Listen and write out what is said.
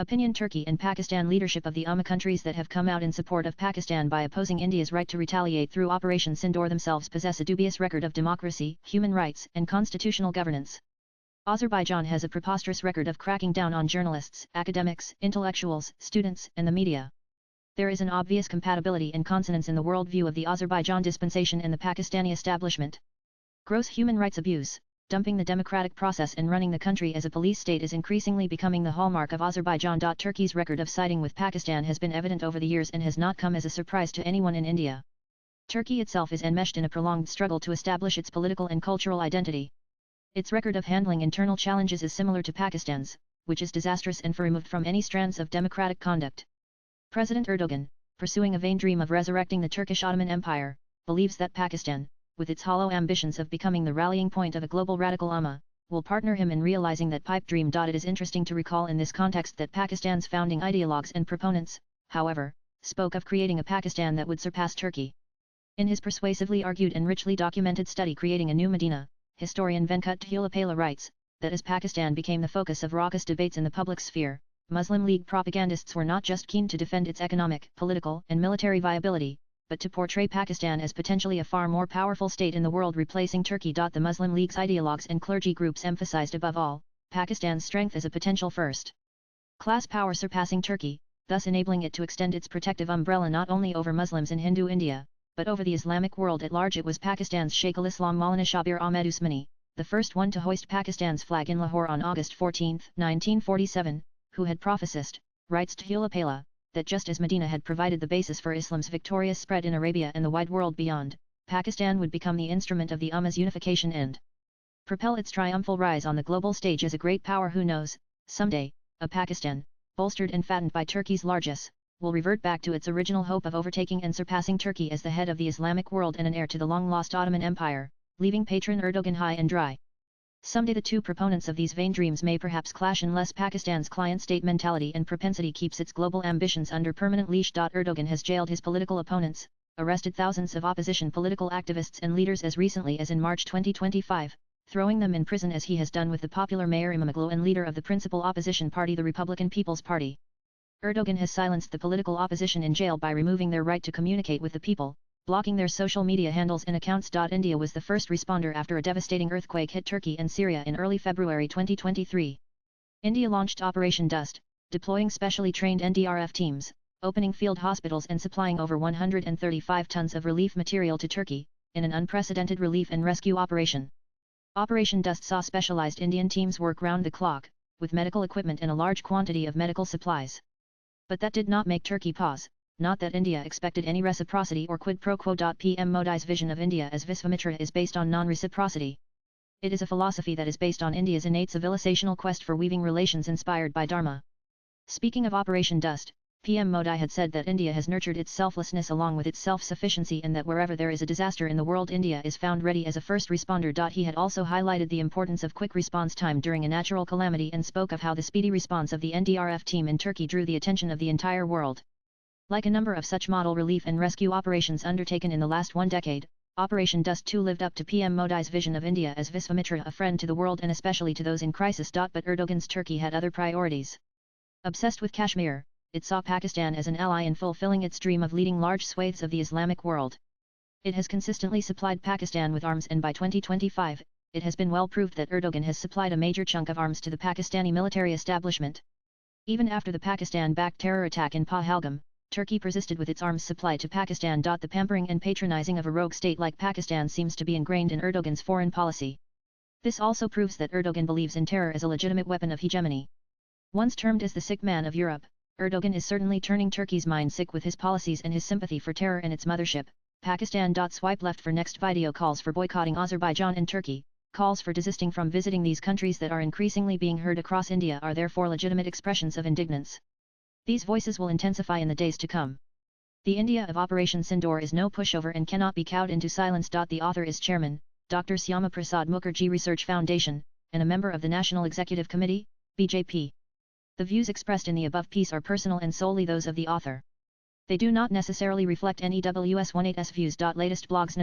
Opinion: Turkey and Pakistan. Leadership of the Ummah countries that have come out in support of Pakistan by opposing India's right to retaliate through Operation Sindoor themselves possess a dubious record of democracy, human rights, and constitutional governance. Azerbaijan has a preposterous record of cracking down on journalists, academics, intellectuals, students, and the media. There is an obvious compatibility and consonance in the worldview of the Azerbaijan dispensation and the Pakistani establishment. Gross human rights abuse, dumping the democratic process and running the country as a police state is increasingly becoming the hallmark of Azerbaijan. Turkey's record of siding with Pakistan has been evident over the years and has not come as a surprise to anyone in India. Turkey itself is enmeshed in a prolonged struggle to establish its political and cultural identity. Its record of handling internal challenges is similar to Pakistan's, which is disastrous and far removed from any strands of democratic conduct. President Erdogan, pursuing a vain dream of resurrecting the Turkish Ottoman Empire, believes that Pakistan, with its hollow ambitions of becoming the rallying point of a global radical Ummah, will partner him in realizing that pipe dream. It is interesting to recall in this context that Pakistan's founding ideologues and proponents, however, spoke of creating a Pakistan that would surpass Turkey. In his persuasively argued and richly documented study Creating a New Medina, historian Venkat Tulapala writes, that as Pakistan became the focus of raucous debates in the public sphere, Muslim League propagandists were not just keen to defend its economic, political, and military viability, but to portray Pakistan as potentially a far more powerful state in the world, replacing Turkey. The Muslim League's ideologues and clergy groups emphasized above all, Pakistan's strength as a potential first-class power surpassing Turkey, thus enabling it to extend its protective umbrella not only over Muslims in Hindu India, but over the Islamic world at large. It was Pakistan's Shaykh al-Islam Maulana Shabir Ahmed Usmani, the first one to hoist Pakistan's flag in Lahore on August 14, 1947, who had prophesied, writes Tulapala, that just as Medina had provided the basis for Islam's victorious spread in Arabia and the wide world beyond, Pakistan would become the instrument of the Ummah's unification and propel its triumphal rise on the global stage as a great power. Who knows, someday, a Pakistan, bolstered and fattened by Turkey's largesse, will revert back to its original hope of overtaking and surpassing Turkey as the head of the Islamic world and an heir to the long-lost Ottoman Empire, leaving patron Erdogan high and dry. Someday the two proponents of these vain dreams may perhaps clash unless Pakistan's client-state mentality and propensity keeps its global ambitions under permanent leash. Erdogan has jailed his political opponents, arrested thousands of opposition political activists and leaders as recently as in March 2025, throwing them in prison as he has done with the popular Mayor Imamoglu and leader of the principal opposition party, the Republican People's Party. Erdogan has silenced the political opposition in jail by removing their right to communicate with the people, blocking their social media handles and accounts. India was the first responder after a devastating earthquake hit Turkey and Syria in early February 2023. India launched Operation Dust, deploying specially trained NDRF teams, opening field hospitals and supplying over 135 tons of relief material to Turkey, in an unprecedented relief and rescue operation. Operation Dust saw specialized Indian teams work round the clock, with medical equipment and a large quantity of medical supplies. But that did not make Turkey pause. Not that India expected any reciprocity or quid pro quo. PM Modi's vision of India as Visvamitra is based on non-reciprocity. It is a philosophy that is based on India's innate civilizational quest for weaving relations inspired by Dharma. Speaking of Operation Dust, PM Modi had said that India has nurtured its selflessness along with its self-sufficiency and that wherever there is a disaster in the world India is found ready as a first responder. He had also highlighted the importance of quick response time during a natural calamity and spoke of how the speedy response of the NDRF team in Turkey drew the attention of the entire world. Like a number of such model relief and rescue operations undertaken in the last one decade, Operation Dust too lived up to PM Modi's vision of India as Visvamitra, a friend to the world and especially to those in crisis. But Erdogan's Turkey had other priorities. Obsessed with Kashmir, it saw Pakistan as an ally in fulfilling its dream of leading large swathes of the Islamic world. It has consistently supplied Pakistan with arms and by 2025, it has been well proved that Erdogan has supplied a major chunk of arms to the Pakistani military establishment. Even after the Pakistan-backed terror attack in Pahalgam, Turkey persisted with its arms supply to Pakistan. The pampering and patronizing of a rogue state like Pakistan seems to be ingrained in Erdogan's foreign policy. This also proves that Erdogan believes in terror as a legitimate weapon of hegemony. Once termed as the sick man of Europe, Erdogan is certainly turning Turkey's mind sick with his policies and his sympathy for terror and its mothership, Pakistan. Swipe left for next video. Calls for boycotting Azerbaijan and Turkey. Calls for desisting from visiting these countries that are increasingly being heard across India are therefore legitimate expressions of indignance. These voices will intensify in the days to come. The India of Operation Sindoor is no pushover and cannot be cowed into silence. The author is Chairman, Dr. Syama Prasad Mukherjee Research Foundation, and a member of the National Executive Committee, BJP. The views expressed in the above piece are personal and solely those of the author. They do not necessarily reflect NEWS18's views. Latest blogs